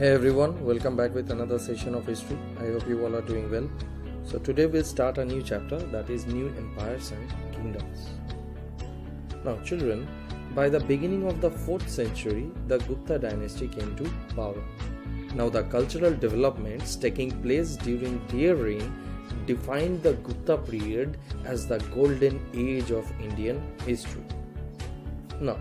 Hey everyone, welcome back with another session of history. I hope you all are doing well. So today we'll start a new chapter, that is new empires and kingdoms. Now children, by the beginning of the 4th century, the Gupta dynasty came to power. Now the cultural developments taking place during their reign defined the Gupta period as the golden age of Indian history. Now,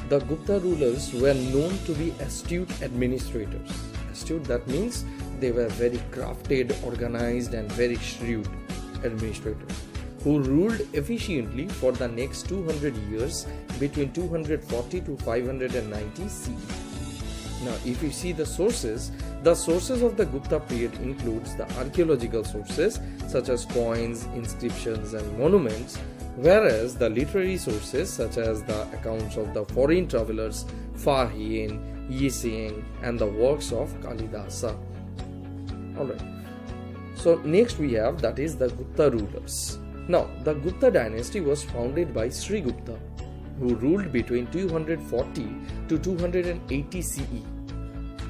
the Gupta rulers were known to be astute administrators. Astute, that means they were very crafted, organized and very shrewd administrators who ruled efficiently for the next 200 years between 240 to 590 CE. Now, if you see the sources of the Gupta period includes the archaeological sources such as coins, inscriptions and monuments, whereas the literary sources such as the accounts of the foreign travelers Fahin, Yiseng and the works of Kalidasa. Alright. So next we have, that is the Gupta rulers. Now the Gupta dynasty was founded by Sri Gupta, who ruled between 240 to 280 CE.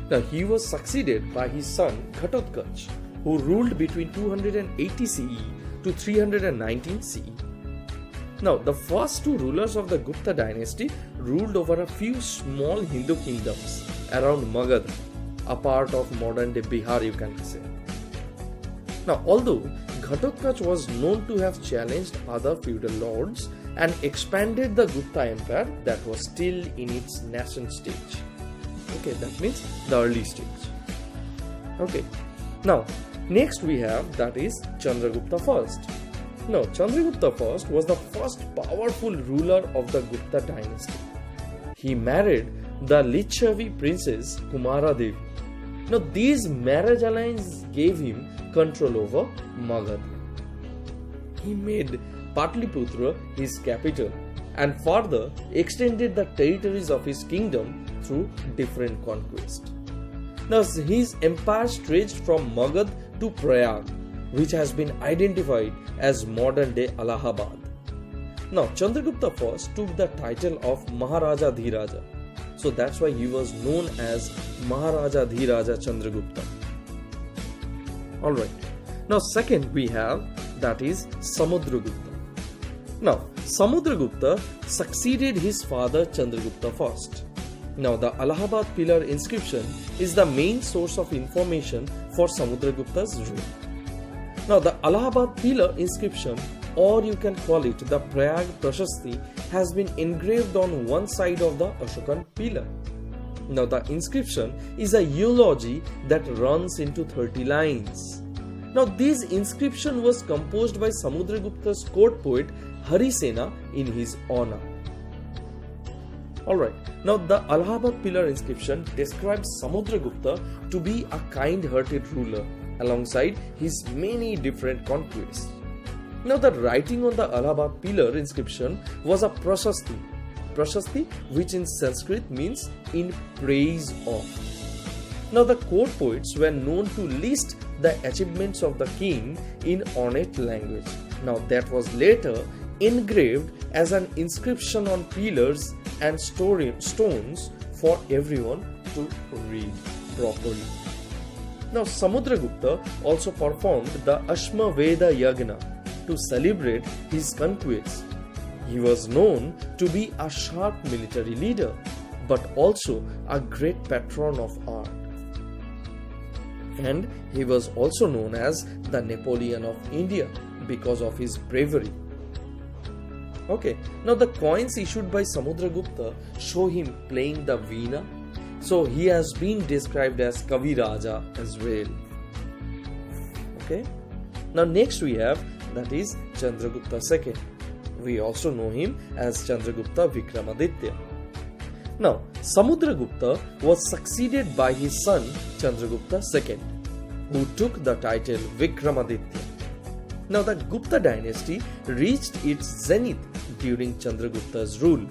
Now he was succeeded by his son Ghatotkacha, who ruled between 280 CE to 319 CE. Now, the first two rulers of the Gupta dynasty ruled over a few small Hindu kingdoms around Magadha, a part of modern-day Bihar, you can say. Now, although Ghatotkacha was known to have challenged other feudal lords and expanded the Gupta Empire that was still in its nascent stage. Okay, that means the early stage. Okay, now, next we have, that is Chandragupta I. Now, Chandragupta I was the first powerful ruler of the Gupta dynasty. He married the Lichavi princess Kumara Devi. Now, these marriage alliances gave him control over Magadha. He made Patliputra his capital and further extended the territories of his kingdom through different conquests. Now, his empire stretched from Magadha to Prayag, which has been identified as modern-day Allahabad. Now, Chandragupta I took the title of Maharaja Dhiraja. So that's why he was known as Maharaja Dhiraja Chandragupta. Alright. Now, second we have, that is Samudragupta. Now, Samudragupta succeeded his father Chandragupta I. Now, the Allahabad pillar inscription is the main source of information for Samudragupta's reign. Now, the Allahabad pillar inscription, or you can call it the Prayag Prashasti, has been engraved on one side of the Ashokan pillar. Now, the inscription is a eulogy that runs into 30 lines. Now, this inscription was composed by Samudragupta's court poet Harisena in his honor. Alright, now the Allahabad pillar inscription describes Samudragupta to be a kind-hearted ruler alongside his many different conquests. Now, the writing on the Allahabad pillar inscription was a prashasti. Prashasti, which in Sanskrit means in praise of. Now, the court poets were known to list the achievements of the king in ornate language. Now, that was later engraved as an inscription on pillars and stones for everyone to read properly. Now, Samudragupta also performed the Ashmaveda Yagna to celebrate his conquests. He was known to be a sharp military leader, but also a great patron of art. And he was also known as the Napoleon of India because of his bravery. Okay, now the coins issued by Samudragupta show him playing the veena. So he has been described as Kavi Raja as well. Okay. Now next we have, that is Chandragupta II. We also know him as Chandragupta Vikramaditya. Now Samudragupta was succeeded by his son Chandragupta II, who took the title Vikramaditya. Now the Gupta dynasty reached its zenith during Chandragupta's rule,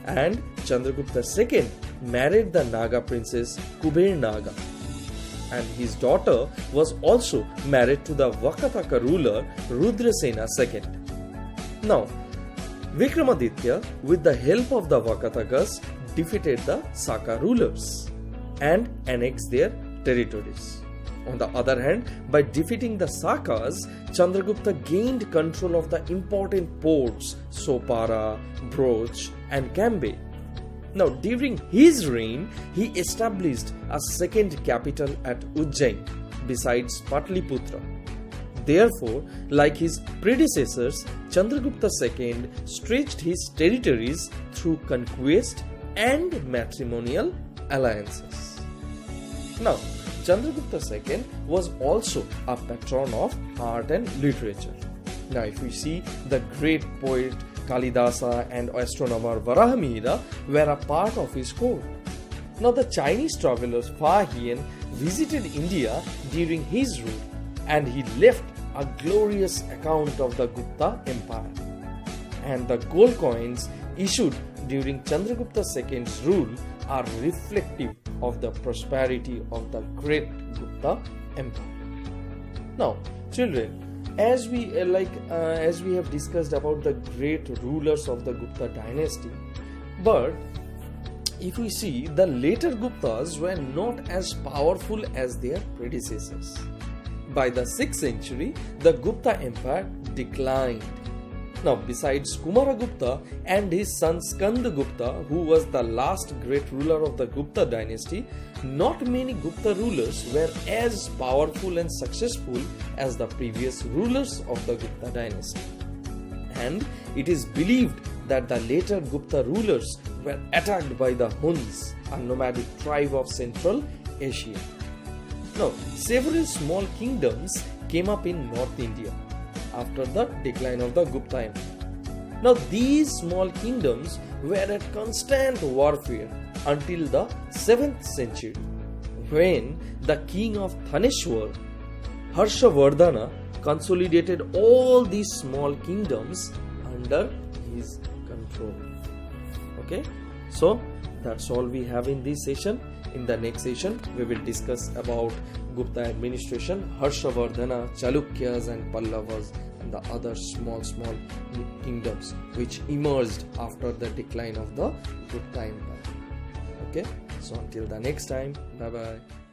and Chandragupta II married the Naga princess Kuber Naga, and his daughter was also married to the Vakataka ruler Rudrasena II. Now, Vikramaditya, with the help of the Vakatakas, defeated the Saka rulers. and annex their territories. On the other hand, by defeating the Sakas, Chandragupta gained control of the important ports Sopara, Broch and Cambay. Now, during his reign, he established a second capital at Ujjain besides Patliputra. Therefore, like his predecessors, Chandragupta II stretched his territories through conquest and matrimonial alliances. Now, Chandragupta II was also a patron of art and literature. Now, if we see, the great poet Kalidasa and astronomer Varahamihira were a part of his court. Now, the Chinese traveler Fa Hien visited India during his rule, and he left a glorious account of the Gupta Empire. And the gold coins issued during Chandragupta II's rule are reflective of the prosperity of the great Gupta Empire. Now, children, as we have discussed about the great rulers of the Gupta dynasty, but if we see, the later Guptas were not as powerful as their predecessors. By the 6th century, the Gupta Empire declined. Now, besides Kumaragupta and his son Skandagupta, who was the last great ruler of the Gupta dynasty, not many Gupta rulers were as powerful and successful as the previous rulers of the Gupta dynasty. And it is believed that the later Gupta rulers were attacked by the Huns, a nomadic tribe of Central Asia. Now, several small kingdoms came up in North India after the decline of the Gupta Empire. Now, these small kingdoms were at constant warfare until the 7th century, when the king of Thaneshwar, Harshavardhana, consolidated all these small kingdoms under his control. Okay, so that's all we have in this session. In the next session, we will discuss about Gupta administration, Harshavardhana, Chalukyas and Pallavas, and the other small kingdoms which emerged after the decline of the Gupta Empire. Okay, so until the next time, bye bye.